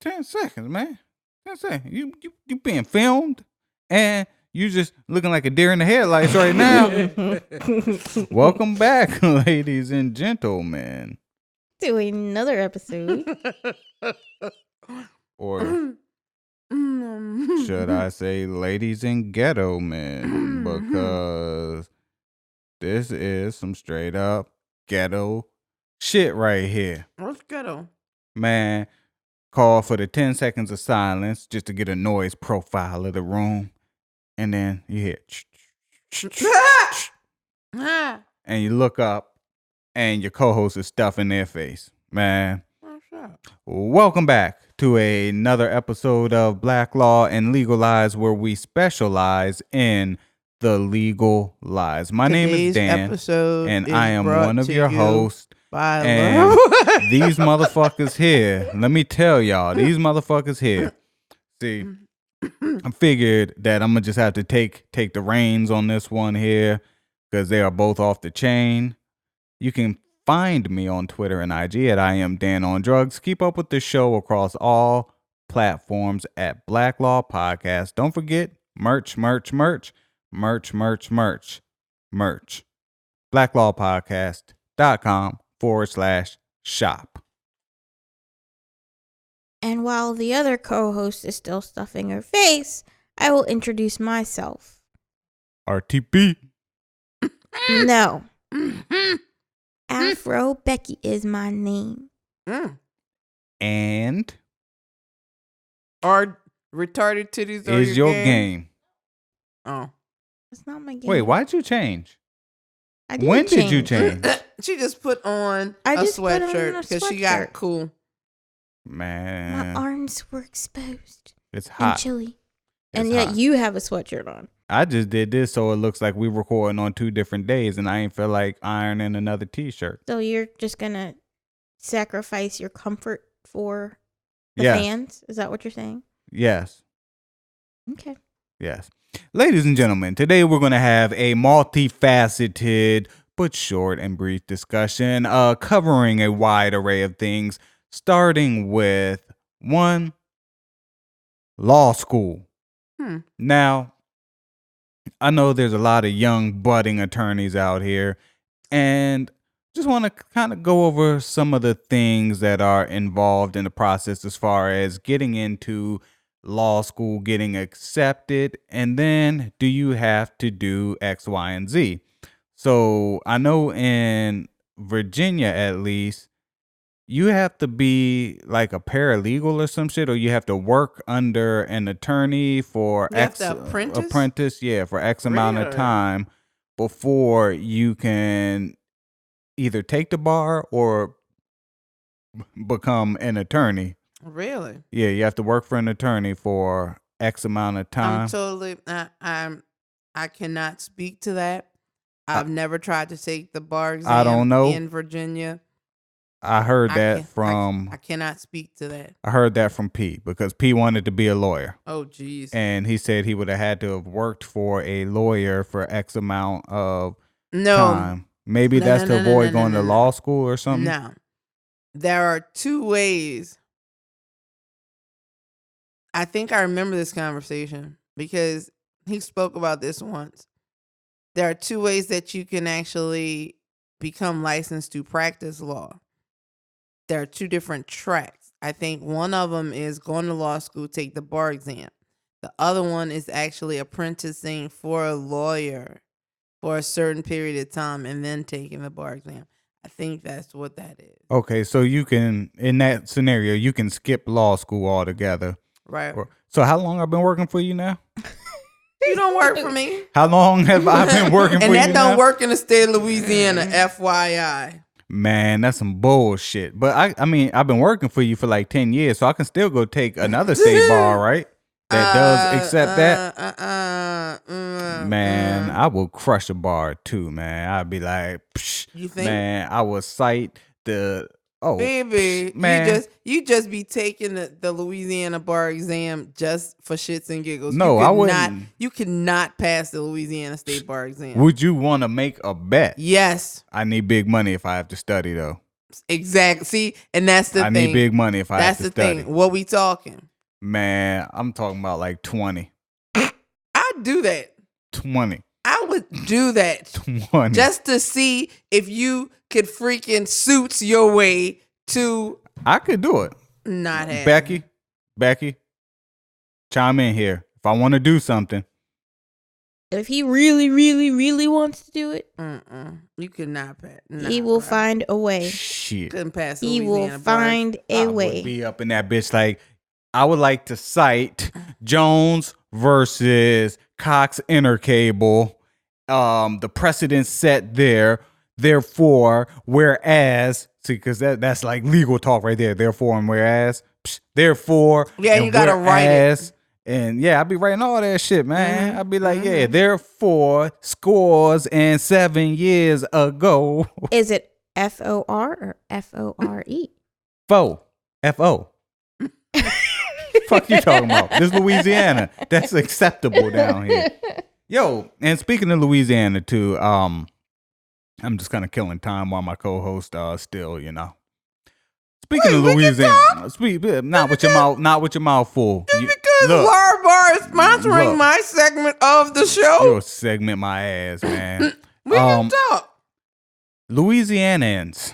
10 seconds, man. 10 seconds. You being filmed and you just looking like a deer in the headlights right now. Welcome back, ladies and gentlemen. To another episode. Or should I say ladies and ghetto men? Because this is some straight up ghetto shit right here. What's ghetto? Man, call for the 10 seconds of silence just to get a noise profile of the room. And then you hear and you look up and your co-host is stuffing their face. Man, welcome back to another episode of Black Law and Legal Lies, where we specialize in the legal lies. My name is Dan, and I am one of your hosts. And these motherfuckers here, let me tell y'all, these motherfuckers here. See, I figured that I'm gonna just have to take the reins on this one here because they are both off the chain. You can find me on Twitter and IG at I am Dan on Drugs. Keep up with the show across all platforms at Black Law Podcast. Don't forget merch. blacklawpodcast.com/shop. And while the other co-host is still stuffing her face, I will introduce myself. RTP. No. Afro Becky is my name. And Are retarded titties is your game. Oh. That's not my game. Wait, why'd you change? When did you change? She just put on I a just put on a sweatshirt because she got sweatshirt. cool. Man. My arms were exposed. It's And hot. chilly. It's And yet hot. you have a sweatshirt on. I just did this so it looks like we recording on 2 different days and I ain't feel like ironing another t-shirt. So you're just going to sacrifice your comfort for the Yes. fans? Is that what you're saying? Yes. Okay. Yes. Ladies and gentlemen, today we're going to have a multifaceted but short and brief discussion covering a wide array of things, starting with 1, law school. Now, I know there's a lot of young budding attorneys out here, and just want to kind of go over some of the things that are involved in the process as far as getting into law school, getting accepted, and then do you have to do X, Y, and Z? So I know in Virginia, at least, you have to be like a paralegal or some shit, or you have to work under an attorney for You have X to apprentice? for X amount of Really? time before you can either take the bar or become an attorney. Really? Yeah, you have to work for an attorney for X amount of time. I'm totally. I cannot speak to that. I've never tried to take the bar exam. I don't know. In Virginia. I heard I that can- from I cannot speak to that. I heard that from P because P wanted to be a lawyer. Oh, jeez. And he said he would have had to have worked for a lawyer for X amount of No. time. Maybe No, that's no, to no, no, avoid no, going no, to no. law school or something. No. There are 2 ways. I think I remember this conversation because he spoke about this once. There are 2 ways that you can actually become licensed to practice law. There are 2 different tracks. I think one of them is going to law school, take the bar exam. The other one is actually apprenticing for a lawyer for a certain period of time and then taking the bar exam. I think that's what that is. Okay, so you can, in that scenario, you can skip law school altogether. Right. So how long I've been working for you now? You don't work for me. How long have I been working for And you that don't now? work in the state of Louisiana, FYI. Man, that's some bullshit. But I mean, I've been working for you for like 10 years, so I can still go take another state bar, right? That does accept that. Man, I will crush a bar too, man. I'd be like, psh, You think? man, I will cite the Baby, man. you just be taking the Louisiana bar exam just for shits and giggles. No, I wouldn't. You cannot pass the Louisiana state bar exam. Would you want to make a bet? Yes. I need big money if I have to study though. Exactly. See, and that's the I thing. need big money if I have That's to the study. thing. What we talking? Man, I'm talking about like 20. I'd do that. 20. I would do that 20. just to see if you could freaking suits your way to I could do it. not having. Becky, chime in here. If I want to do something, If he really, really, really wants to do it, You could not pass. he will find a way. shit. Couldn't pass. He will Louisiana find a I would way. be up in that bitch like, I would like to cite Jones versus Cox Intercable. The precedent set there. Therefore, whereas, see, because that's like legal talk right there. Therefore and whereas. Therefore, Yeah, and you gotta write it. whereas. And yeah, I'd be writing all that shit, man. I'd be like, yeah, therefore, scores and 7 years ago. Is it FOR or FORE? Fo. F-O. Fuck you talking about? This is Louisiana. That's acceptable down here. Yo, and speaking of Louisiana too, I'm just kind of killing time while my co-host still, Speaking of Louisiana, not with your mouth full. Because Lar Bar is sponsoring my segment of the show. You'll segment my ass, man. We can talk. Louisianians.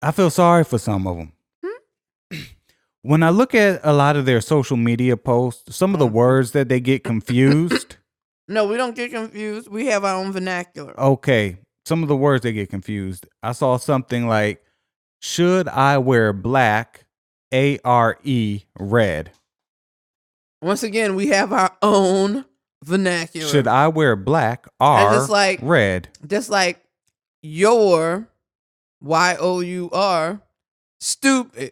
I feel sorry for some of them. When I look at a lot of their social media posts, some of the words that they get confused. No, we don't get confused. We have our own vernacular. Okay. Some of the words they get confused. I saw something like, should I wear black? A-R-E, red. Once again, we have our own vernacular. Should I wear black? R, just like, red. Just like your, Y-O-U-R, stupid.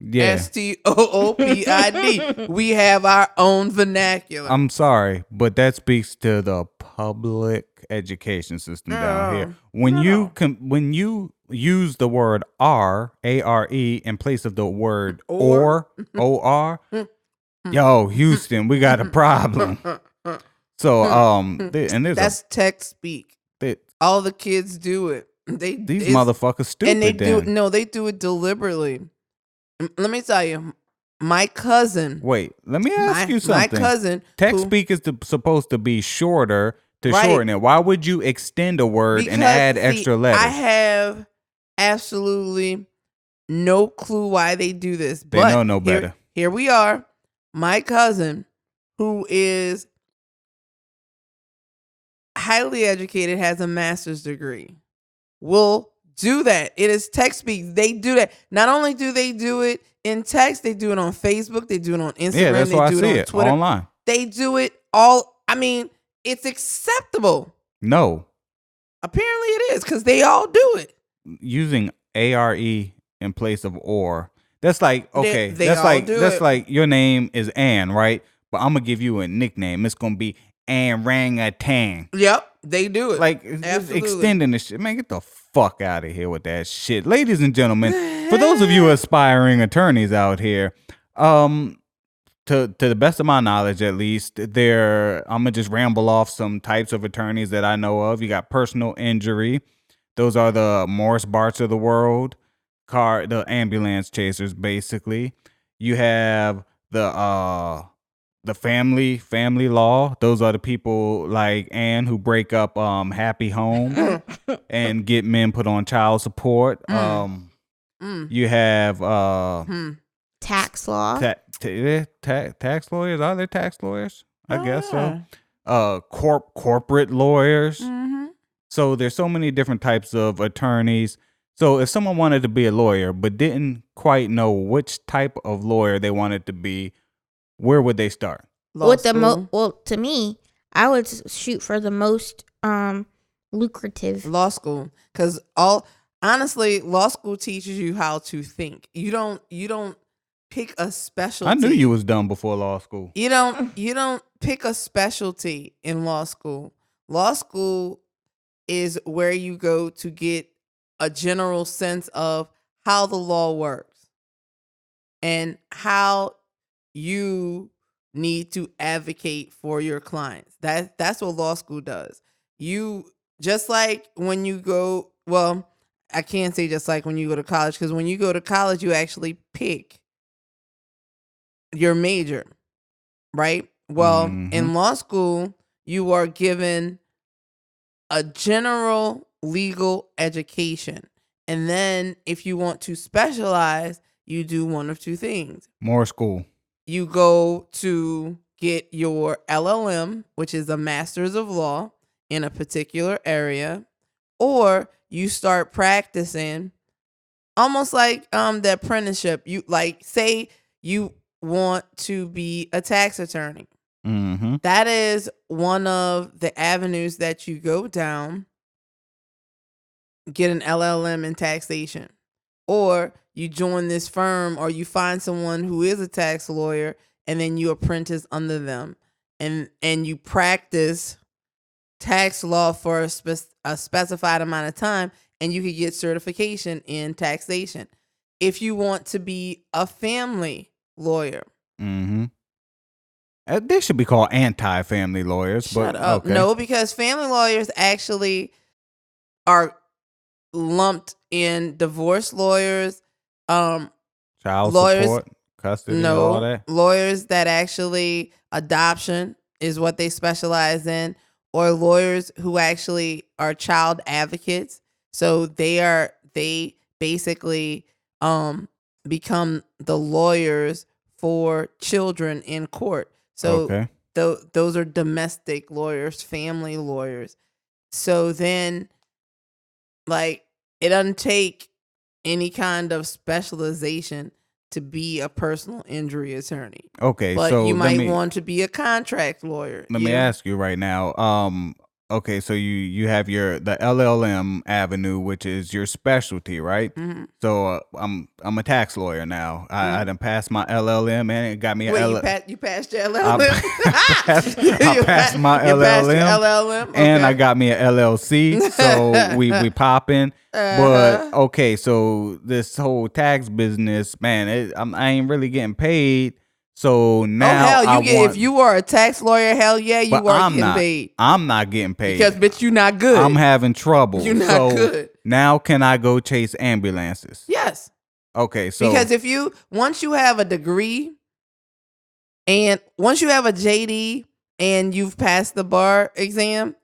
Yeah. S-T-O-O-P-I-D. We have our own vernacular. I'm sorry, but that speaks to the public education system down here. When you use the word R, A-R-E, in place of the word or, O-R, yo, Houston, we got a problem. So, and there's that's text speak. All the kids do it. These motherfuckers stupid. And they do it deliberately. Let me tell you, my cousin. Wait, let me ask you something. My cousin. Text speak is supposed to be shorter to shorten it. Why would you extend a word and add extra letters? I have absolutely no clue why they do this. They know no better. Here we are. My cousin, who is highly educated, has a master's degree, will do that. It is text speak. They do that. Not only do they do it in text, they do it on Facebook. They do it on Instagram. Yeah, that's why I see it Twitter. online. They do it all. I mean, it's acceptable. No. Apparently it is because they all do it. Using A-R-E in place of or. That's like, okay, that's like your name is Ann, right? But I'm going to give you a nickname. It's going to be Ann Rangatang. Yep, they do it. Like, it's extending the shit. Man, get the fuck out of here with that shit. Ladies and gentlemen, for those of you aspiring attorneys out here, to the best of my knowledge, at least, I'm going to just ramble off some types of attorneys that I know of. You got personal injury. Those are the Morris Barts of the world. The ambulance chasers, basically. You have the family law. Those are the people like Ann who break up happy home and get men put on child support. You have tax law. Tax lawyers. Are there tax lawyers? I guess so. Corporate lawyers. So there's so many different types of attorneys. So if someone wanted to be a lawyer but didn't quite know which type of lawyer they wanted to be, where would they start? Well, to me, I would shoot for the most lucrative law school, because honestly, law school teaches you how to think. You don't pick a specialty. I knew you was dumb before law school. You don't pick a specialty in law school. Law school is where you go to get a general sense of how the law works and how you need to advocate for your clients. That's what law school does. You just like when you go well, I can't say just like when you go to college, because when you go to college, you actually pick your major, right? Well, Mm-hmm. in law school, you are given a general legal education. And then if you want to specialize, you do one of two things. More school. You go to get your LLM, which is a master's of law in a particular area, or you start practicing almost like the apprenticeship. You like say you want to be a tax attorney. Mm-hmm. That is one of the avenues that you go down. Get an LLM in taxation, or you join this firm, or you find someone who is a tax lawyer, and then you apprentice under them, and you practice tax law for a specified amount of time, and you could get certification in taxation. If you want to be a family lawyer, Mm-hmm. They should be called anti-family lawyers. shut but up. okay. No, because family lawyers actually are lumped in divorce lawyers, Child lawyers, support, custody, all no, that. lawyers that actually adoption is what they specialize in, or lawyers who actually are child advocates. So they basically become the lawyers for children in court. So Okay. those are domestic lawyers, family lawyers. So then, like, it doesn't take any kind of specialization to be a personal injury attorney. Okay. But So you let might me want to be a contract lawyer. let me Yeah. ask you right now. Okay, so you have the LLM avenue, which is your specialty, right? Mhm. So I'm a tax lawyer now. I done passed my LLM, and it got me a Wait, you passed your LLM? I passed my You passed your LLM, LLM? and I Okay. got me a LLC. So we popping. Uh-huh. But okay, so this whole tax business, man, I ain't really getting paid. So Oh now hell, I if want, you are a tax lawyer, hell yeah, but you are getting paid. I'm not getting paid Because bitch, you not good. I'm having trouble. You're not So good. now can I go chase ambulances? Yes. Okay, so Because once you have a degree and once you have a JD and you've passed the bar exam,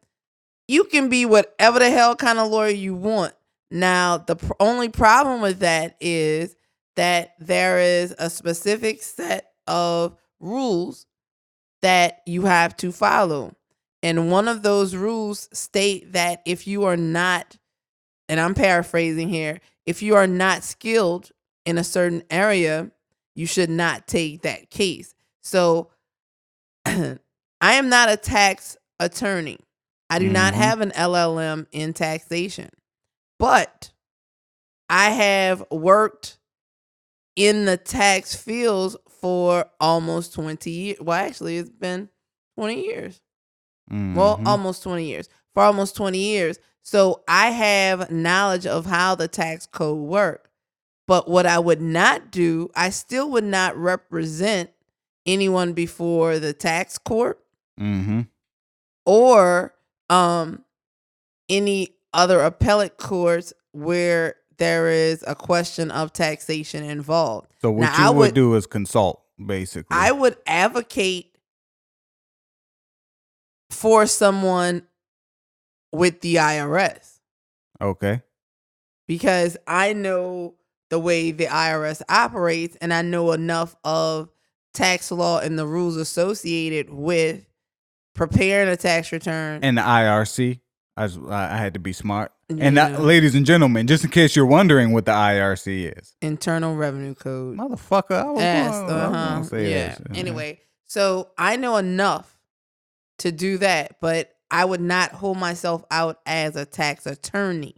you can be whatever the hell kind of lawyer you want. Now, the only problem with that is that there is a specific set of rules that you have to follow. And one of those rules state that if you are not, and I'm paraphrasing here, if you are not skilled in a certain area, you should not take that case. So I am not a tax attorney. I do not Mhm. have an LLM in taxation, but I have worked in the tax fields for almost 20 years. Well, actually, it's been 20 years. Well, Mhm. almost 20 years. For almost 20 years. So I have knowledge of how the tax code works. But what I would not do, I still would not represent anyone before the tax court Mhm. or any other appellate courts where there is a question of taxation involved. So Now, what you would do is consult, basically. I would advocate for someone with the IRS Okay. because I know the way the IRS operates and I know enough of tax law and the rules associated with preparing a tax return. And the IRC, I had to be smart. And Yeah. ladies and gentlemen, just in case you're wondering what the IRC is, Internal Revenue Code. motherfucker, I was gonna say Yeah. that. Anyway, so I know enough to do that, but I would not hold myself out as a tax attorney,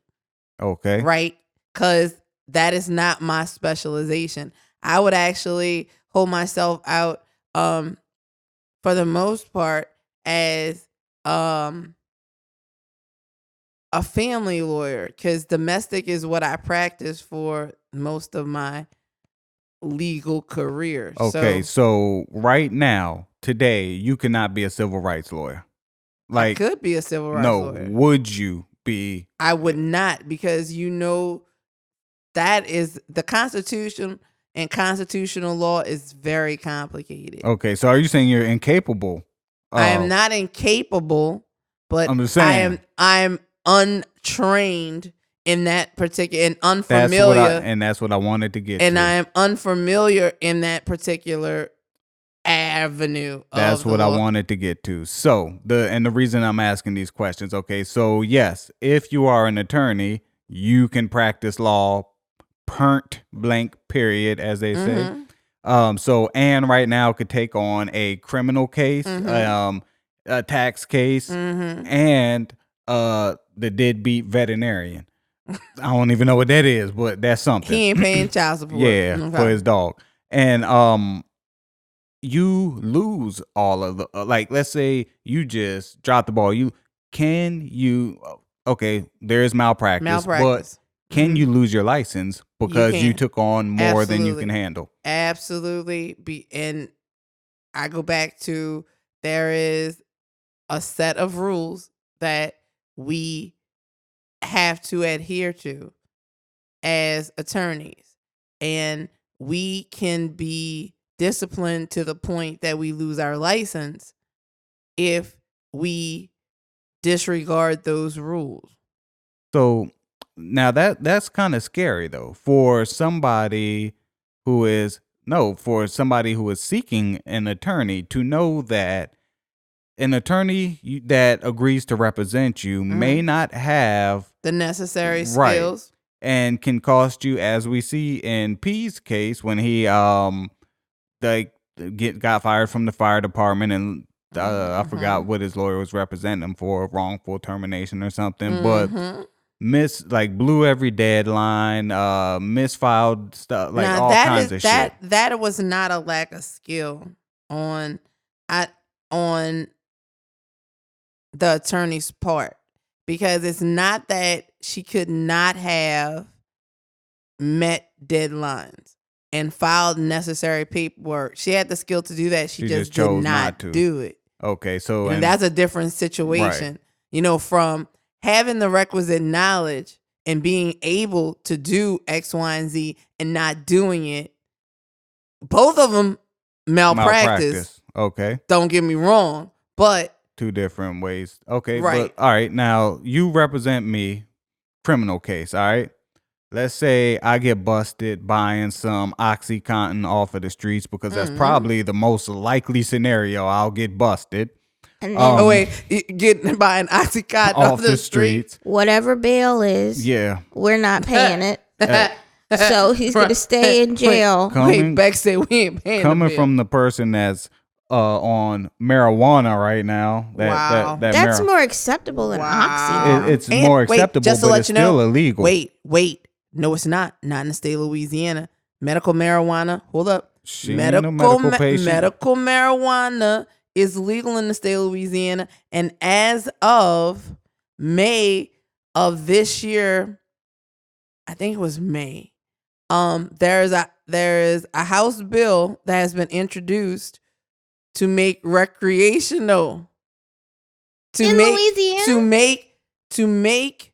Okay. right? Because that is not my specialization. I would actually hold myself out, for the most part, as a family lawyer, because domestic is what I practice for most of my legal career. Okay. So So right now, today, you cannot be a civil rights lawyer. I Like, could be a civil rights no, lawyer. would you be. I would not, because that is the Constitution, and constitutional law is very complicated. Okay, so are you saying you're incapable? I am not incapable, but I'm just saying. I'm untrained in that particular, and unfamiliar. That's what I wanted to get and to. I am unfamiliar in that particular avenue. That's what law. I wanted to get to. So the reason I'm asking these questions, okay, so yes, if you are an attorney, you can practice law, point blank period, as they say. So Anne right now could take on a criminal case, a tax case, and the deadbeat veterinarian. I don't even know what that is, but that's something. He ain't paying child support. Yeah, for his dog. And you lose all of the like. Let's say you just drop the ball. Okay, there is malpractice. But can you lose your license because you took on more than you can handle? Absolutely. And I go back to, there is a set of rules that we have to adhere to as attorneys. And we can be disciplined to the point that we lose our license if we disregard those rules. So now that's kind of scary though, for somebody who is seeking an attorney, to know that an attorney that agrees to represent you may not have the necessary right, skills, and can cost you, as we see in P's case when he got fired from the fire department, and I forgot what his lawyer was representing him for, wrongful termination or something, but blew every deadline, misfiled stuff, like now, all kinds of shit. That was not a lack of skill on the attorney's part, because it's not that she could not have met deadlines and filed necessary paperwork. She had the skill to do that. She just did not do it. Okay, so and that's a different situation. Right. From having the requisite knowledge and being able to do X, Y, and Z and not doing it. Both of them malpractice. Okay. Don't get me wrong, but two different ways. Okay, right. But all right, now you represent me, criminal case, all right? Let's say I get busted buying some OxyContin off of the streets, because that's probably the most likely scenario I'll get busted. And then, getting buying OxyContin off the streets. Whatever bail is, we're not paying it. So he's going to stay in jail. Beck said we ain't paying coming from the person that's on marijuana right now. That's more acceptable than Oxy. It's more acceptable, just to but let it's you still know, illegal. Wait. No, it's not. Not in the state of Louisiana. Medical marijuana. Hold up. Medical marijuana is legal in the state of Louisiana, and as of May of this year, I think it was May. There is a House bill that has been introduced to make recreational Louisiana? to make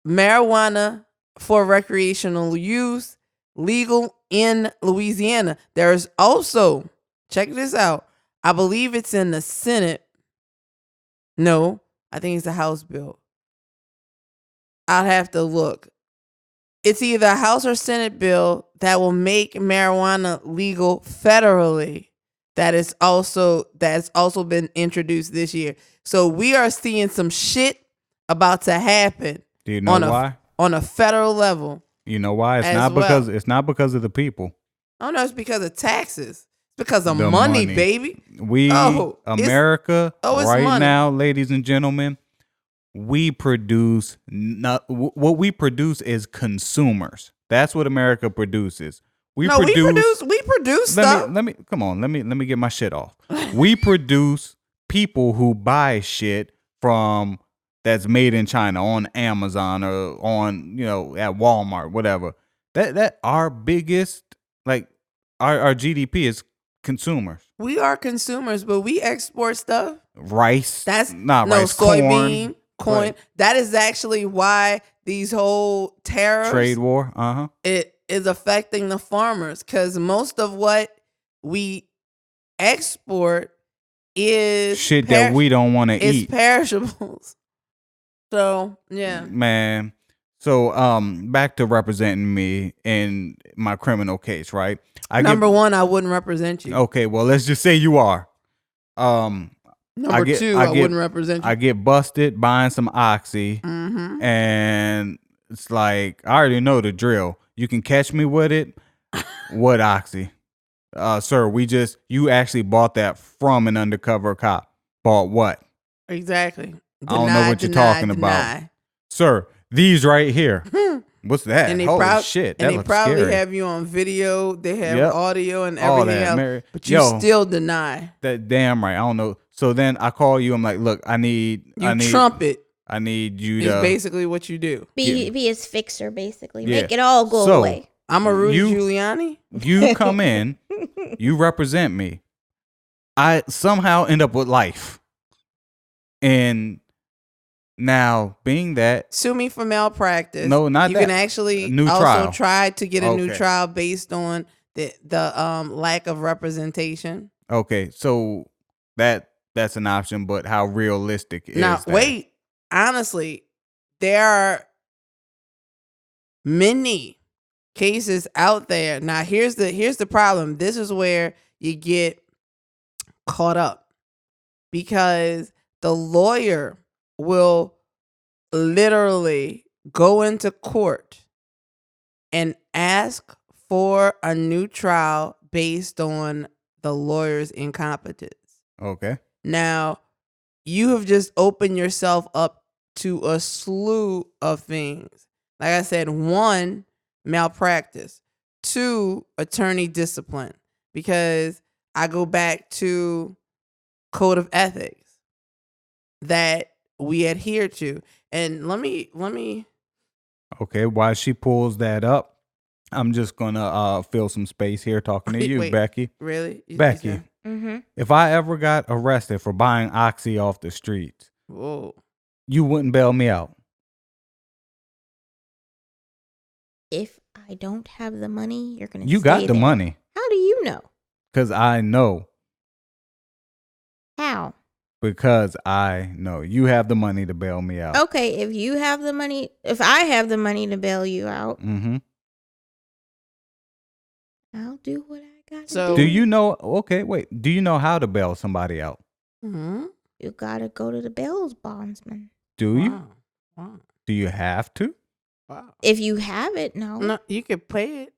marijuana for recreational use legal in Louisiana. There's also, check this out, I believe it's in the Senate. No, I think it's a House bill. I'll have to look. It's either a House or Senate bill that will make marijuana legal federally. That's also been introduced this year. So we are seeing some shit about to happen. Do you know why? On a federal level. You know why? It's not because of the people. Oh no, it's because of taxes. It's because of money, baby. America right money. Now, ladies and gentlemen, we produce what we produce is consumers. That's what America produces. We produce stuff. Let me get my shit off. We produce people who buy shit from that's made in China on Amazon or on, at Walmart, whatever. That our biggest, like our GDP is consumers. We are consumers, but we export stuff. Rice. That's not no rice. soybean. coin. Right. That is actually why these whole tariffs, Trade war. it is affecting the farmers, because most of what we export is Shit that we don't want to it's eat. perishables. So yeah. Man. So back to representing me in my criminal case, right? Number one, I wouldn't represent you. Okay, well, let's just say you are. Number two, I wouldn't represent you. I get busted buying some oxy, Mm-hmm. and it's like I already know the drill. You can catch me with it. What oxy? Sir, you actually bought that from an undercover cop. Bought what? Exactly. I don't know what you're talking about. Sir, these right here. What's that? And they Holy shit, that and they looks probably scary. have you on video. They have Yep. audio and All everything that, else. But you still deny. That damn right. I don't know. So then I call you. I'm like, look, I need trumpet. I need you Is to basically what you do. Be his fixer, basically. Yeah. Make it all go So, away. I'm a Rudy Giuliani. You come in, you represent me. I somehow end up with life. And now, being that Sue me for malpractice. No, not you that. can actually New also trial. try to get a new Okay. trial based on the lack of representation. okay, so that's an option, but how realistic is Now, that? wait. Honestly, there are many cases out there. Now, here's the problem. This is where you get caught up, because the lawyer will literally go into court and ask for a new trial based on the lawyer's incompetence. Okay. Now, you have just opened yourself up to a slew of things. Like I said, one, malpractice. Two, attorney discipline. Because I go back to code of ethics that we adhere to. And let me Okay, while she pulls that up, I'm just gonna fill some space here talking to you, Wait. Becky. really? Becky, Mm-hmm. if I ever got arrested for buying oxy off the streets, Whoa. you wouldn't bail me out. If I don't have the money, you're gonna. You stay got the there. money, How do you know? because I know. How? Because I know you have the money to bail me out. Okay, if you have the money, if I have the money to bail you out, Mm-hmm. I'll do what I got to So- Do do. you know? Okay, wait. Do you know how to bail somebody out? Mm-hmm. You gotta go to the bail bondsman. Do you? Wow. Wow. Do you have to? Wow. If you have it, no. No, you could pay it.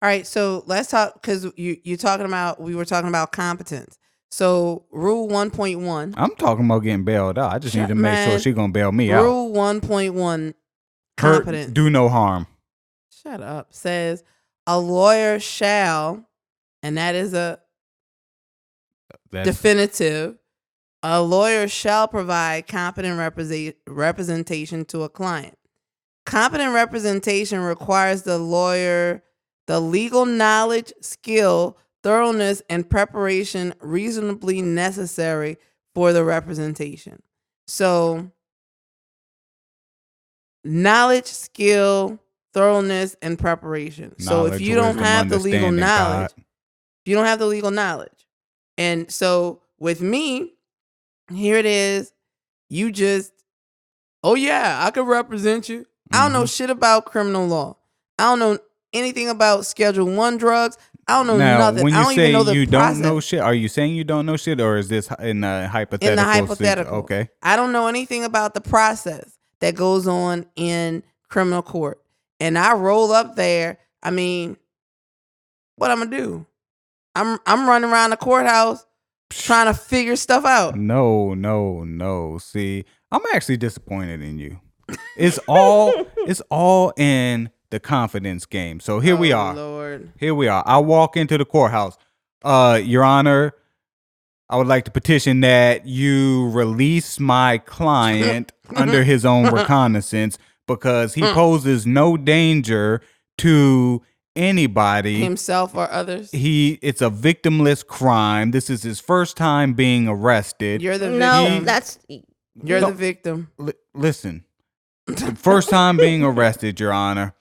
All right, so let's talk, because we were talking about competence. So rule 1.1. I'm talking about getting bailed out. I just need to make sure Man, she's gonna bail me out. Rule 1.1 Hurt, competence. do no harm. Shut up. Says a lawyer shall, and that is a That's definitive. A lawyer shall provide competent representation to a client. Competent representation requires the lawyer the legal knowledge, skill, thoroughness, and preparation reasonably necessary for the representation. So, knowledge, skill, thoroughness, and preparation. So, if knowledge, you don't wisdom, have the legal understanding, knowledge, God. if you don't have the legal knowledge, and so with me, here it is. You just, oh yeah, I could represent you. I don't know shit about criminal law. I don't know anything about Schedule 1 drugs. I don't know Now, nothing. when I you don't say even know the you process. don't know shit, are you saying you don't know shit, or is this in the hypothetical? In the hypothetical. Okay. I don't know anything about the process that goes on in criminal court. And I roll up there. I mean, what I'm gonna do? I'm running around the courthouse trying to figure stuff out. No. See, I'm actually disappointed in you. It's all in the confidence game. So here we are. Lord. Here we are. I walk into the courthouse. Your Honor, I would like to petition that you release my client under his own reconnaissance because he poses no danger to anybody. Himself or others. It's a victimless crime. This is his first time being arrested. You're the victim. No, You're No. the victim. Listen, first time being arrested, Your Honor.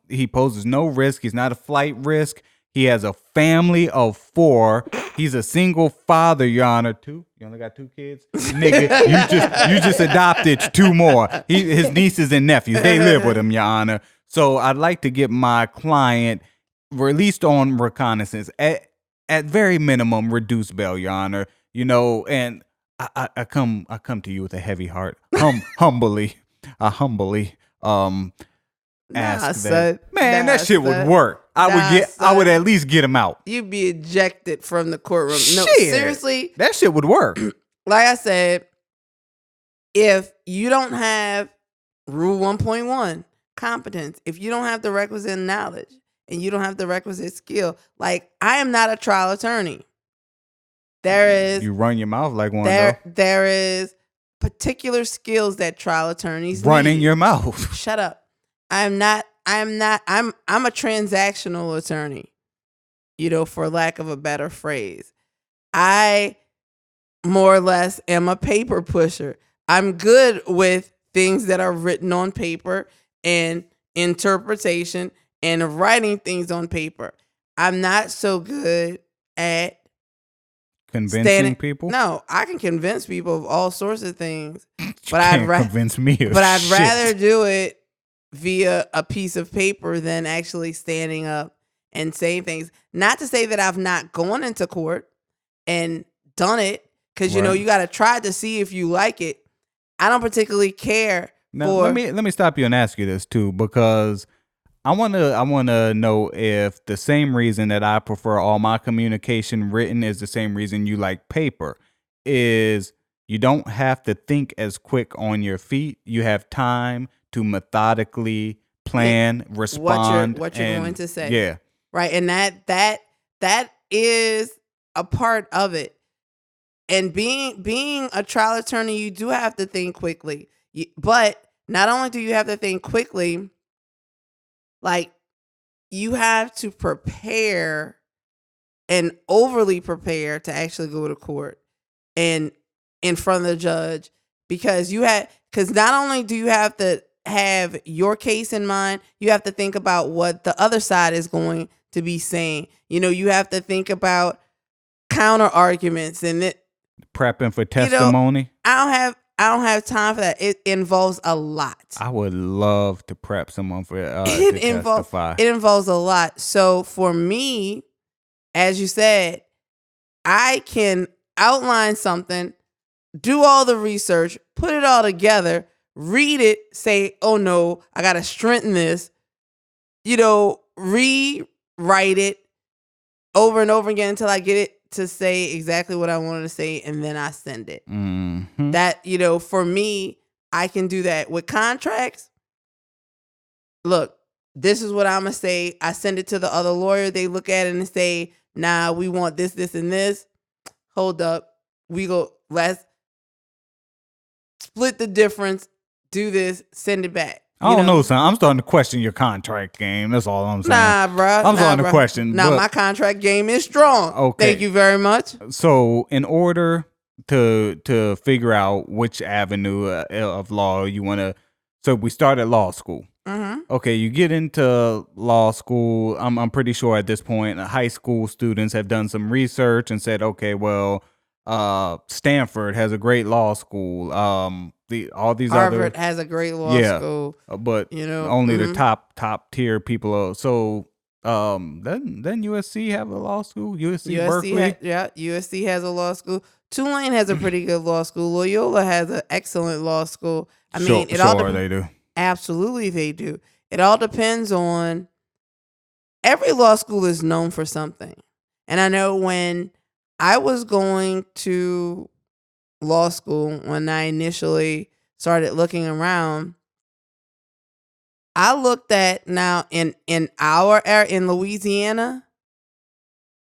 He poses no risk. He's not a flight risk. He has a family of 4. He's a single father, Your Honor. 2? You only got 2 kids? Nigga, you just adopted 2 more. His nieces and nephews, they live with him, Your Honor. So I'd like to get my client released on reconnaissance. At very minimum, reduce bail, Your Honor. You know, and I come to you with a heavy heart. Humbly. I humbly ask son. that. Man, that shit son. would work. I would at least get him out. You'd be ejected from the courtroom. No, Shit. seriously. That shit would work. Like I said, if you don't have Rule 1.1 competence, if you don't have the requisite knowledge and you don't have the requisite skill, like I am not a trial attorney. You run your mouth like one though. There is particular skills that trial attorneys running need. your mouth. Shut up. I'm a transactional attorney, you know, for lack of a better phrase. I more or less am a paper pusher. I'm good with things that are written on paper and interpretation and writing things on paper. I'm not so good at convincing people. No, I can convince people of all sorts of things, but I'd convince me. I'd rather do it via a piece of paper than actually standing up and saying things. Not to say that I've not gone into court and done it, because you know you got to try to see if you like it. I don't particularly care. Now, let me stop you and ask you this too, because I wanna know if the same reason that I prefer all my communication written is the same reason you like paper. Is you don't have to think as quick on your feet. You have time to methodically plan, respond. What you're going to say. Yeah. Right. And that is a part of it. And being a trial attorney, you do have to think quickly. But not only do you have to think quickly, like you have to prepare and overly prepare to actually go to court and in front of the judge, because not only do you have to have your case in mind, you have to think about what the other side is going to be saying. You know, you have to think about counter arguments and prepping for testimony. You know, I don't have time for that. It involves a lot. I would love to prep someone for to testify. It involves a lot. So for me, as you said, I can outline something, do all the research, put it all together, read it, say, oh no, I got to strengthen this, you know, rewrite it over and over again until I get it to say exactly what I wanted to say, and then I send it. Mm-hmm. That, you know, for me, I can do that. With contracts, look, this is what I'm going to say. I send it to the other lawyer. They look at it and say, nah, we want this, this, and this. Hold up. Let's split the difference, do this, send it back. I don't know, son. I'm starting to question your contract game. That's all I'm saying. Nah, bro. I'm starting to question. Nah, my contract game is strong. Okay. Thank you very much. So, in order to figure out which avenue of law you want to, so we start at law school. Mm-hmm. Okay, you get into law school. I'm pretty sure at this point, high school students have done some research and said, okay, well, Stanford has a great law school. Harvard has a great law school. But you know, only the top tier people. So doesn't USC have a law school? USC Berkeley? USC has a law school. Tulane has a pretty good law school. Loyola has an excellent law school. I mean, they do. Absolutely, they do. It all depends on. Every law school is known for something, and I know when I was going to law school, when I initially started looking around, I looked at now in our area in Louisiana,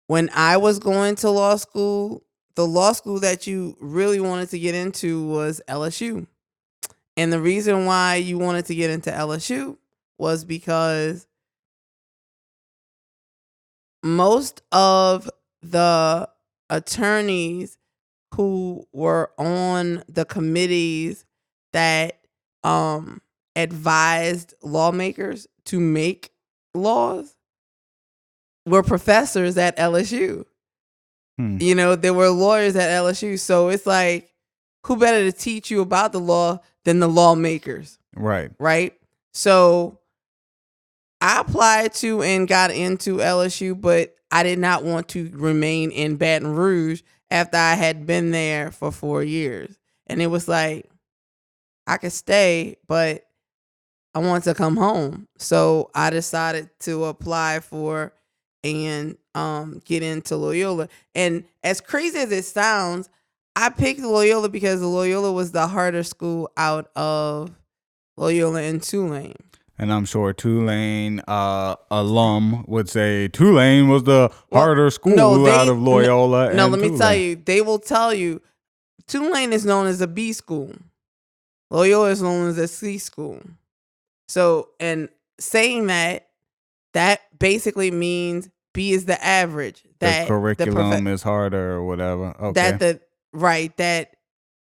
when I was going to law school, the law school that you really wanted to get into was LSU. And the reason why you wanted to get into LSU was because most of the attorneys who were on the committees that advised lawmakers to make laws were professors at LSU. You know, there were lawyers at LSU. So it's like, who better to teach you about the law than the lawmakers? Right. Right. So I applied to and got into LSU, but I did not want to remain in Baton Rouge after I had been there for 4 years. And it was like, I could stay, but I want to come home. So I decided to apply for and get into Loyola. And as crazy as it sounds, I picked Loyola because Loyola was the harder school out of Loyola and Tulane. And I'm sure Tulane alum would say Tulane was the harder school out of Loyola. No, let me tell you, they will tell you Tulane is known as a B school. Loyola is known as a C school. So, and saying that basically means B is the average. That the curriculum is harder or whatever. Okay. That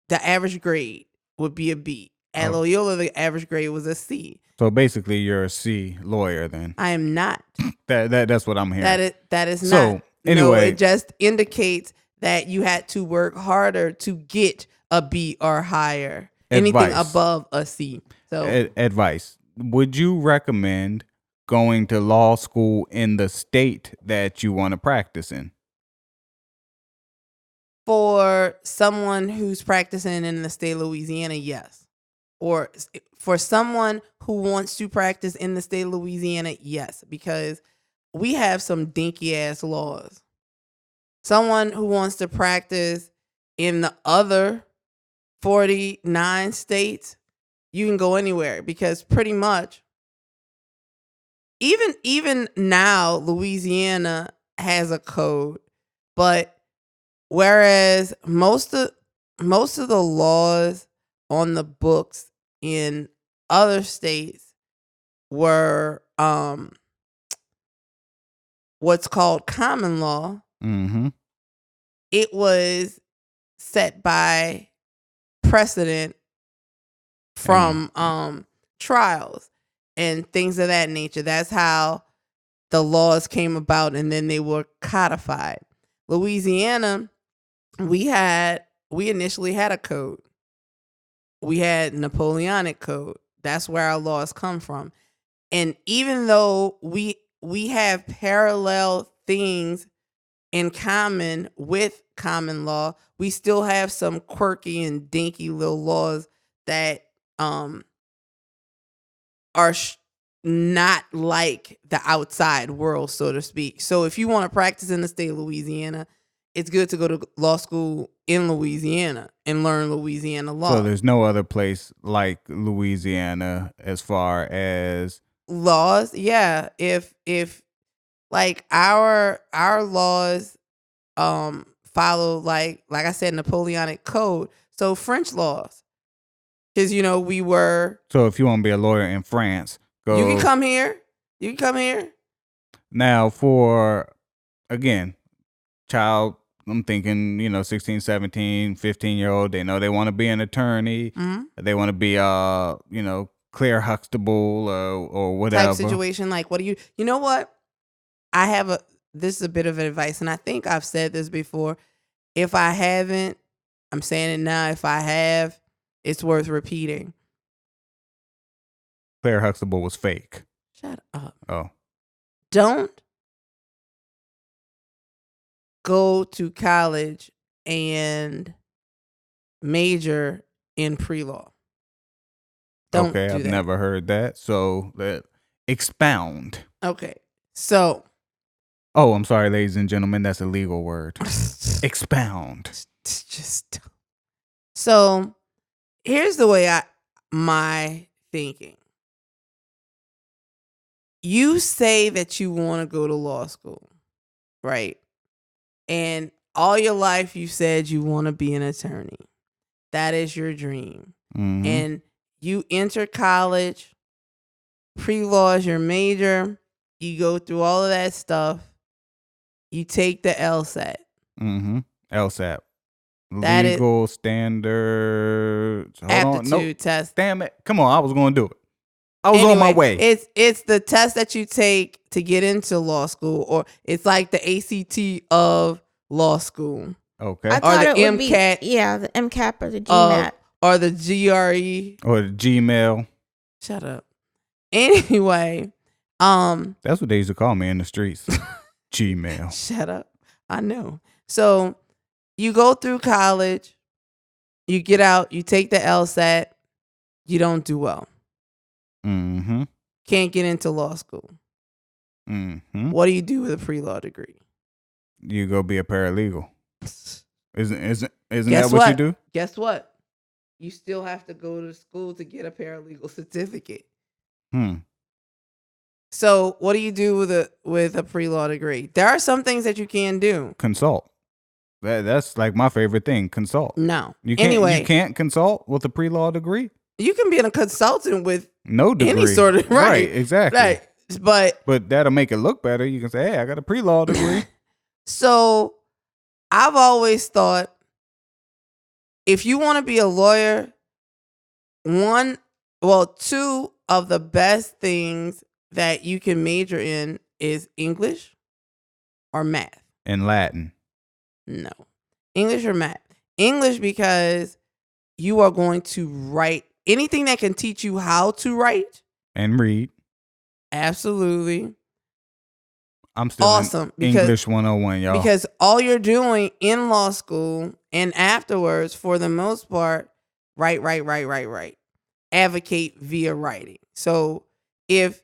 the average grade would be a B. At Loyola, the average grade was a C. So basically, you're a C lawyer then. I am not. That's what I'm hearing. That is so, not. Anyway, no, it just indicates that you had to work harder to get a B or higher. Anything above a C. So advice. Would you recommend going to law school in the state that you want to practice in? For someone who's practicing in the state of Louisiana, yes. Or for someone who wants to practice in the state of Louisiana, yes, because we have some dinky ass laws. Someone who wants to practice in the other 49 states, you can go anywhere because pretty much even now Louisiana has a code, but whereas most of the laws on the books in other states were what's called common law. Mm-hmm. It was set by precedent from trials and things of that nature. That's how the laws came about, and then they were codified. Louisiana, we initially had a code. We had Napoleonic code. That's where our laws come from. And even though we have parallel things in common with common law, we still have some quirky and dinky little laws that are not like the outside world, so to speak. So if you want to practice in the state of Louisiana, it's good to go to law school in Louisiana and learn Louisiana law. So there's no other place like Louisiana as far as laws. Yeah, if like our laws follow like I said, Napoleonic code. So French laws, because we were. So if you want to be a lawyer in France, go. You can come here. You can come here. Now for again, child. I'm thinking, 16, 17, 15-year-old. They know they want to be an attorney. Mm-hmm. They want to be, Claire Huxtable or whatever. Type situation. Like, what do you know what? This is a bit of advice, and I think I've said this before. If I haven't, I'm saying it now. If I have, it's worth repeating. Claire Huxtable was fake. Shut up. Oh. Don't go to college and major in pre-law. Don't do I've that. never heard that. So expound. Okay. So. Oh, I'm sorry, ladies and gentlemen. That's a legal word. Expound. Just. So here's the way my thinking. You say that you want to go to law school, right? And all your life you said you want to be an attorney. That is your dream. Mm-hmm. And you enter college, pre-law is your major. You go through all of that stuff. You take the LSAT. Mm-hmm. LSAT. That is Legal standards. Hold on. aptitude Nope. test. Damn it. Come on. I was going to do it. I was on my way. It's the test that you take to get into law school, or it's like the ACT of law school. Okay. I Or thought the it would MCAT be, yeah, the MCAT or the GMAT. or the GRE. Or the Gmail. Shut up. Anyway, That's what they used to call me in the streets. Gmail. shut up. I know. So you go through college, you get out, you take the LSAT, you don't do well. Mm-hmm. Can't get into law school. Mm-hmm. What do you do with a pre-law degree? You go be a paralegal. Isn't Guess that what you do? Guess what? You still have to go to school to get a paralegal certificate. So what do you do with a pre-law degree? There are some things that you can do. Consult. That's like my favorite thing. Consult. No. You can't, Anyway, you can't consult with a pre-law degree? you can be a consultant with No degree. any sort of right. Exactly. Right. But that'll make it look better. You can say, hey, I got a pre-law degree. So I've always thought if you want to be a lawyer, two of the best things that you can major in is English or math. In Latin. No. English or math. English because you are going to write anything that can teach you how to write. And read. Absolutely. I'm still awesome. in English 101, y'all. Because all you're doing in law school and afterwards, for the most part, write. Advocate via writing. So if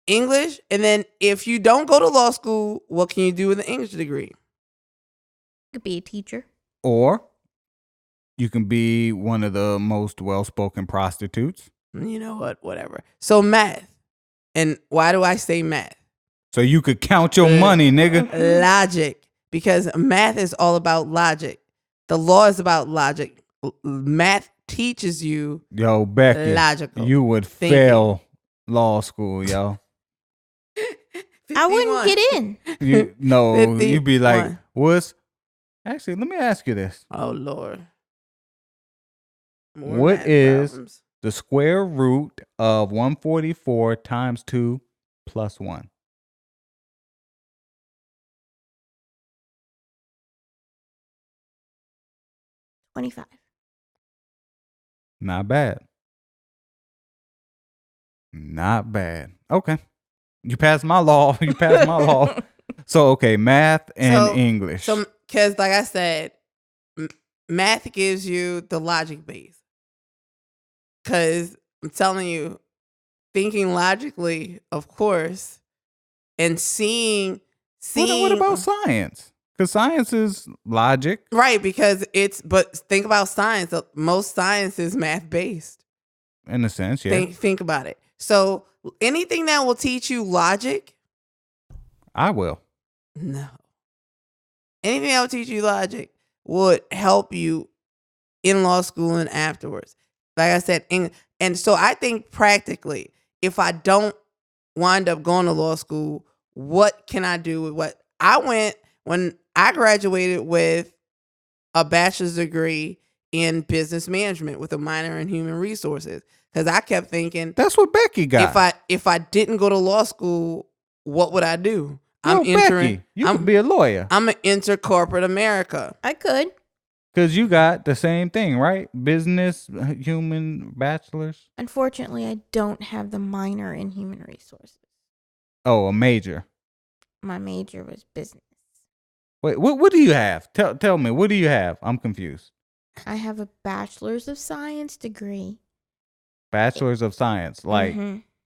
English, and then if you don't go to law school, what can you do with an English degree? You could be a teacher. Or you can be one of the most well-spoken prostitutes. You know what? Whatever. So math. And why do I say math? So you could count your money, nigga. Logic. Because math is all about logic. The law is about logic. Math teaches you Yo, Becky, logical you would thinking. fail law school, yo. I wouldn't get in. You'd be like, 51. what's... Actually, let me ask you this. Oh, Lord. More What math is problems. the square root of 144 times 2 plus 1? $25. Not bad. Not bad. Okay. You passed my law. You passed my law. So, okay, math and English. So, because like I said, math gives you the logic base. Because I'm telling you, thinking logically, of course, and seeing. What about science? Because science is logic. Right, but think about science. Most science is math based. In a sense, yeah. Think about it. So anything that will teach you logic. I will. No. Anything that will teach you logic would help you in law school and afterwards. Like I said, and so I think practically, if I don't wind up going to law school, what can I do with what I went when I graduated with a bachelor's degree in business management with a minor in human resources? Because I kept thinking, that's what Becky got. If I didn't go to law school, what would I do? Becky, you could be a lawyer. I'm gonna enter corporate America. I could. Because you got the same thing, right? Business, human bachelor's. Unfortunately, I don't have the minor in human resources. Oh, a major. My major was business. Wait, what do you have? Tell me, what do you have? I'm confused. I have a bachelor's of science degree. Bachelor's of science, like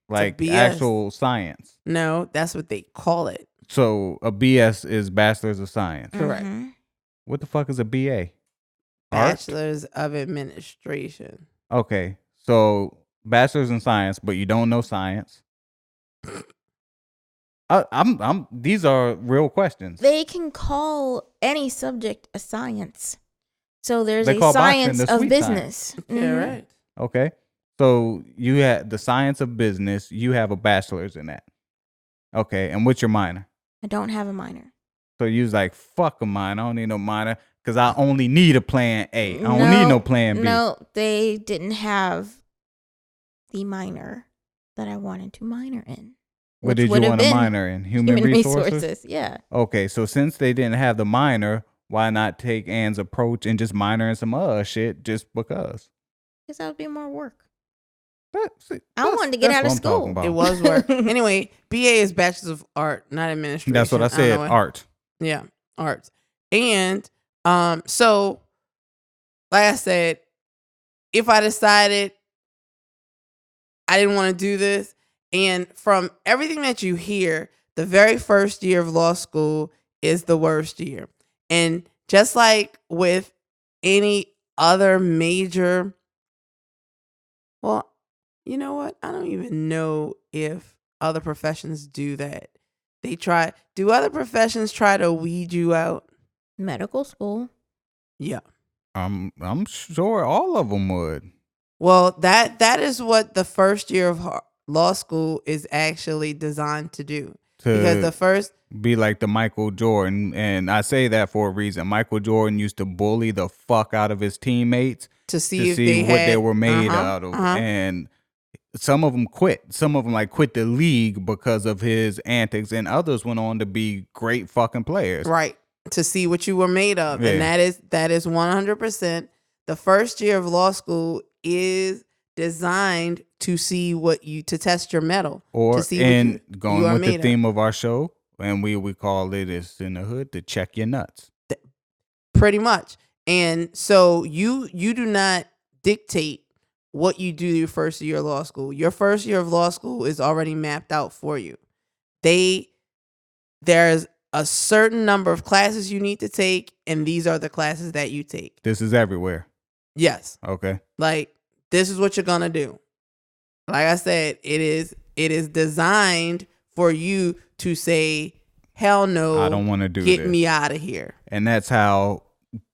BS. actual science. No, that's what they call it. So a BS is bachelor's of science. Correct. What the fuck is a BA? Bachelor's of administration. Okay, so bachelor's in science, but you don't know science. These are real questions. They can call any subject a science. So there's They a call science boxing the of sweet business. Yeah, right. Okay, so you had the science of business. You have a bachelor's in that. Okay, and what's your minor? I don't have a minor. So you was like, fuck a minor. I don't need no minor. Because I only need a plan A. I don't need no plan B. No, they didn't have the minor that I wanted to minor in. What did you want to minor in? Human resources? Yeah. Okay, so since they didn't have the minor, why not take Anne's approach and just minor in some other shit just because? Because that would be more work. See, I wanted to get out of school. It was work. Anyway, BA is Bachelor of Art, not Administration. That's what I said, art. Yeah, art. And so, like I said, if I decided I didn't want to do this, and from everything that you hear, the very first year of law school is the worst year. And just like with any other major, well, you know what? I don't even know if other professions do that. Do other professions try to weed you out? Medical school. Yeah. I'm sure all of them would. Well, that is what the first year of law school is actually designed to do. Because the first be like the Michael Jordan, and I say that for a reason. Michael Jordan used to bully the fuck out of his teammates to see what they were made out of, and some of them quit. Some of them quit the league because of his antics, and others went on to be great fucking players. Right, to see what you were made of, yeah. And that is 100%. The first year of law school is designed to see to test your mettle, or to see going with the theme of our show, and we call it in the hood to check your nuts. Pretty much. And so you do not dictate what you do your first year of law school. Your first year of law school is already mapped out for you. There's a certain number of classes you need to take, and these are the classes that you take. This is everywhere. Yes. Okay. This is what you're gonna do. Like I said, it is designed for you to say, hell no, I don't want to do this. Get me out of here. And that's how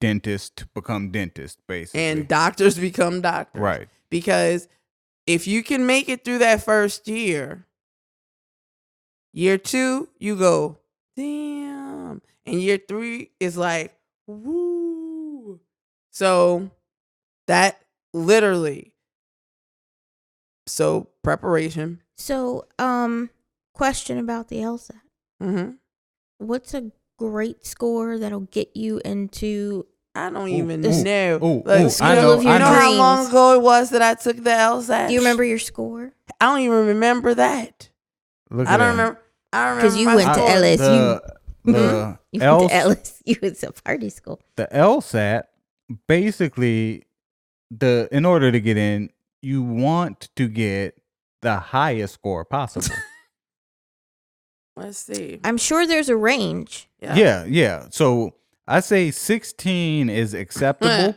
dentists become dentists, basically. And doctors become doctors. Right. Because if you can make it through that first year 2, you go, damn. And year 3 is like, woo. So that literally. So preparation. So, question about the LSAT. Mm-hmm. What's a great score that'll get you into? I don't even know. I know. You know how long ago it was that I took the LSAT? Do you remember your score? I don't even remember that. I don't remember. Because you went to LSU. You went to LSU. It's a party school. The LSAT, basically, in order to get in, you want to get the highest score possible. Let's see. I'm sure there's a range. Yeah. So I say 16 is acceptable.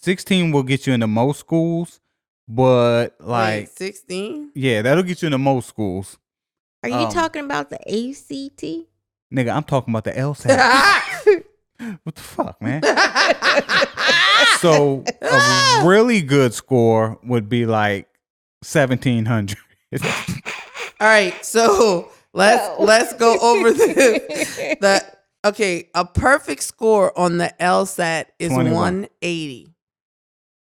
16 will get you into most schools, but Wait, 16? Yeah, that'll get you into most schools. Are you talking about the ACT? Nigga, I'm talking about the LSAT. What the fuck, man? So a really good score would be 1,700. All right, so let's go over this. A perfect score on the LSAT is 180.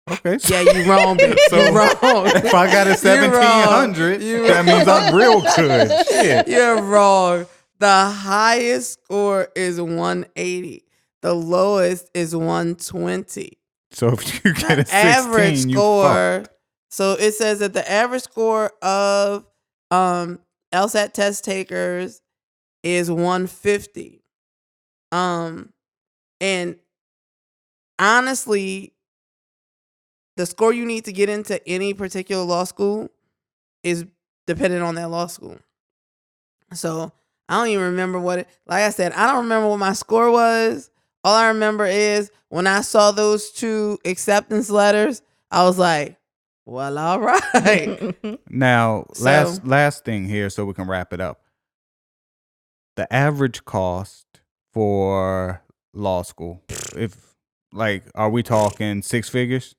Okay. Yeah, you wrong, bitch. So you wrong. If I got a 1,700, that means I'm real good. Shit. You're wrong. The highest score is 180. The lowest is 120. So if you get a 16, average score. You fucked. So it says that the average score of LSAT test takers is 150. And honestly, the score you need to get into any particular law school is dependent on that law school. So I don't even remember like I said, I don't remember what my score was. All I remember is when I saw those 2 acceptance letters, I was like, well, all right. Now, last thing here so we can wrap it up. The average cost for law school, are we talking 6 figures?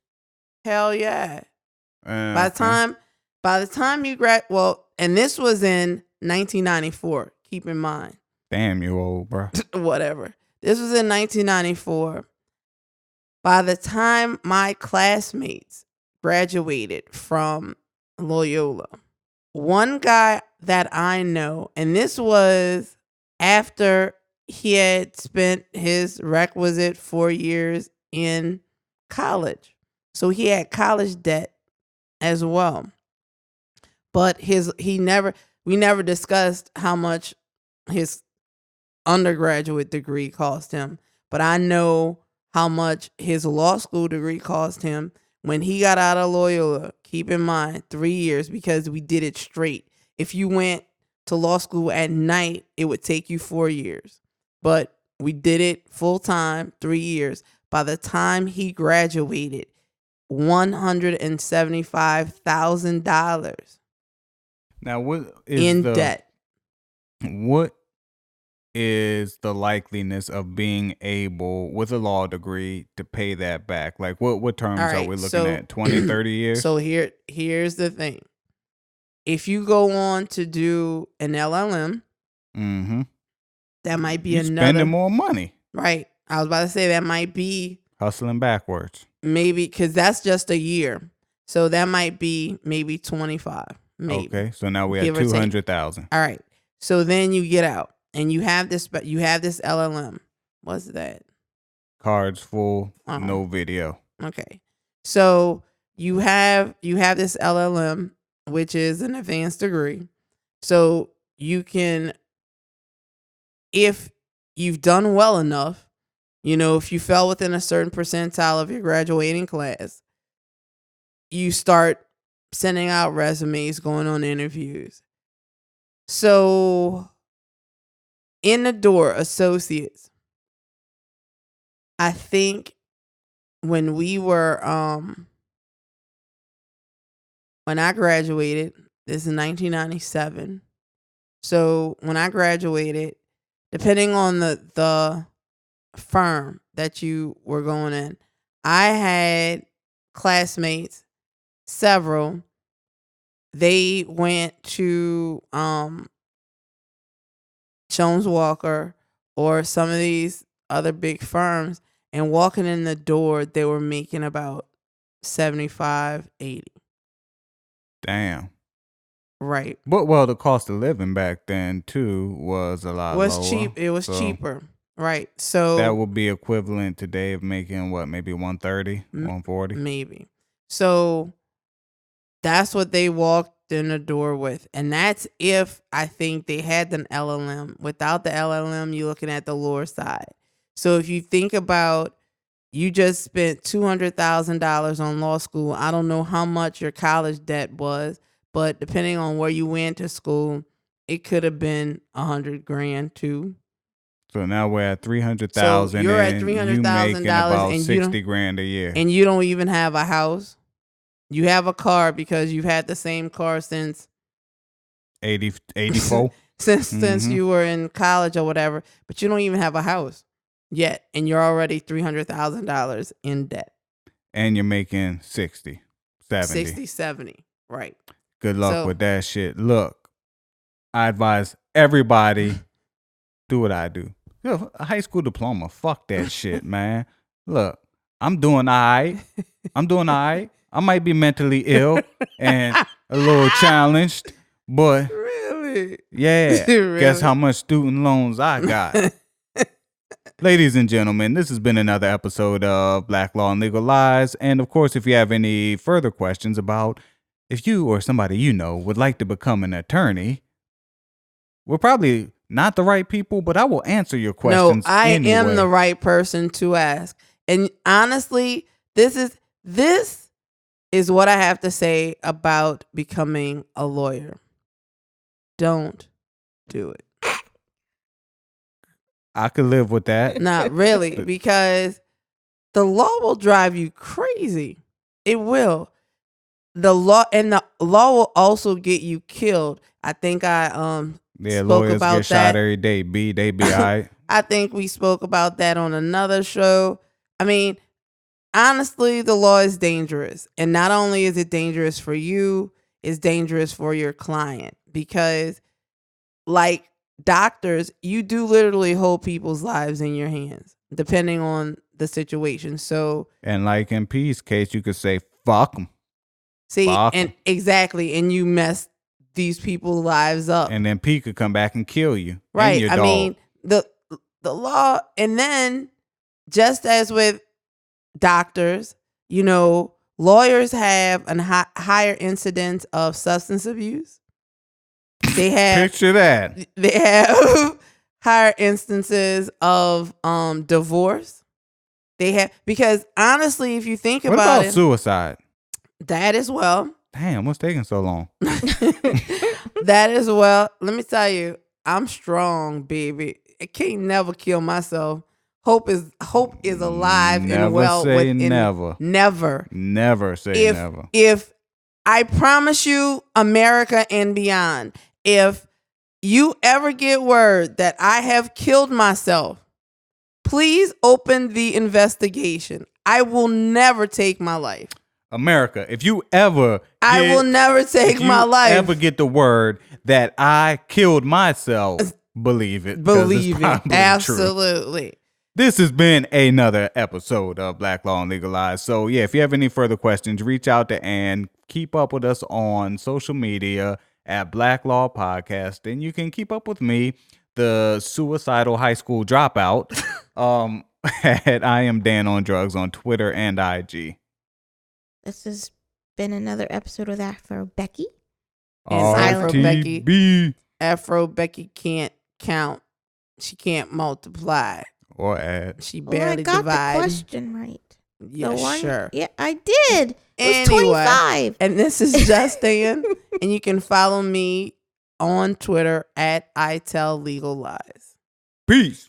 Hell yeah. By the time you and this was in 1994, keep in mind. Damn, you old, bro. Whatever. This was in 1994. By the time my classmates graduated from Loyola, one guy that I know, and this was after he had spent his requisite 4 years in college. So he had college debt as well. But we never discussed how much his undergraduate degree cost him. But I know how much his law school degree cost him when he got out of Loyola. Keep in mind, 3 years, because we did it straight. If you went to law school at night, it would take you 4 years. But we did it full time, 3 years. By the time he graduated, $175,000 Now, what is in debt. What is the likeliness of being able, with a law degree, to pay that back? Like, what terms All are right, we looking so- at? 20, 30 years? So here's the thing. If you go on to do an LLM, mm-hmm. that might be You another. spending more money. Right. I was about to say that might be Hustling backwards. maybe, because that's just a year. So that might be maybe 25. Maybe. Okay, so now we're Give at or take. 200,000. All right. So then you get out and you have this LLM. What's that? Cards full, Uh-huh. no video. Okay. So you have this LLM, which is an advanced degree. So you can, if you've done well enough, if you fell within a certain percentile of your graduating class, you start sending out resumes, going on interviews. So in the door, associates, I think when we were, when I graduated, this is 1997. So when I graduated, depending on the firm that you were going in, I had classmates, several. They went to Jones Walker or some of these other big firms, and walking in the door, they were making about 75, 80. Damn. Right. But well, the cost of living back then too was a lot lower. Cheap. It was so cheaper. Right. So that would be equivalent today of making what, maybe 130, 140? maybe. So that's what they walked in the door with. And that's if I think they had an LLM. Without the LLM, you're looking at the lower side. So if you think about, you just spent $200,000 on law school. I don't know how much your college debt was, but depending on where you went to school, it could have been $100,000 too. So now we're at 300,000. So you're at and $300,000 you making about and you 60 grand a year. And you don't even have a house. You have a car because you've had the same car since 84. since you were in college or whatever, but you don't even have a house yet, and you're already $300,000 in debt. And you're making 60, 70. 60, 70. Right. Good luck with that shit. Look, I advise everybody do what I do. Yo, a high school diploma. Fuck that shit, man. Look, I'm doing all right. I might be mentally ill and a little challenged, but Really? yeah, Really? guess how much student loans I got. Ladies and gentlemen, this has been another episode of Black Law and Legal Lies. And of course, if you have any further questions about if you or somebody you know would like to become an attorney, we're probably not the right people, but I will answer your questions. No, I anyway. am the right person to ask. And honestly, this is what I have to say about becoming a lawyer. Don't do it. I could live with that. Not really, because the law will drive you crazy. It will. The law will also get you killed. I think I spoke lawyers about get shot every day. They be all right. I think we spoke about that on another show. I mean, honestly, the law is dangerous. And not only is it dangerous for you, it's dangerous for your client. Because like doctors, you do literally hold people's lives in your hands, depending on the situation. So, And like in P's case, you could say, fuck them. see, Fuck and 'em. exactly, and you mess these people's lives up. And then P could come back and kill you. And Right. your I dog. mean, the law, and then just as with doctors, lawyers have a higher incidence of substance abuse. They have Picture that. higher instances of divorce. They have, because honestly, if you think What about about it, suicide? that as well. Damn, what's taking so long? That as well. Let me tell you, I'm strong, baby. I can't never kill myself. Hope is alive Never and well say within never. Never. Never say If never. if I promise you, America and beyond, if you ever get word that I have killed myself, please open the investigation. I will never take my life. America, if you ever I will never take my life. ever get the word that I killed myself, believe it. 'cause it's Believe it. probably true. Absolutely. This has been another episode of Black Law and Legalized. So yeah, if you have any further questions, reach out to Ann. Keep up with us on social media at Black Law Podcast. And you can keep up with me, the suicidal high school dropout, at I Am Dan on Drugs on Twitter and IG. This has been another episode of Afro Becky. And Afro Becky. RTB. Afro Becky can't count. She can't multiply. Or add. She Well, I barely got divide. the question right. Yeah, The one- sure. Yeah, I did. It was Anyway. 25. And this is Justin. And you can follow me on Twitter at I Tell Legal Lies. Peace.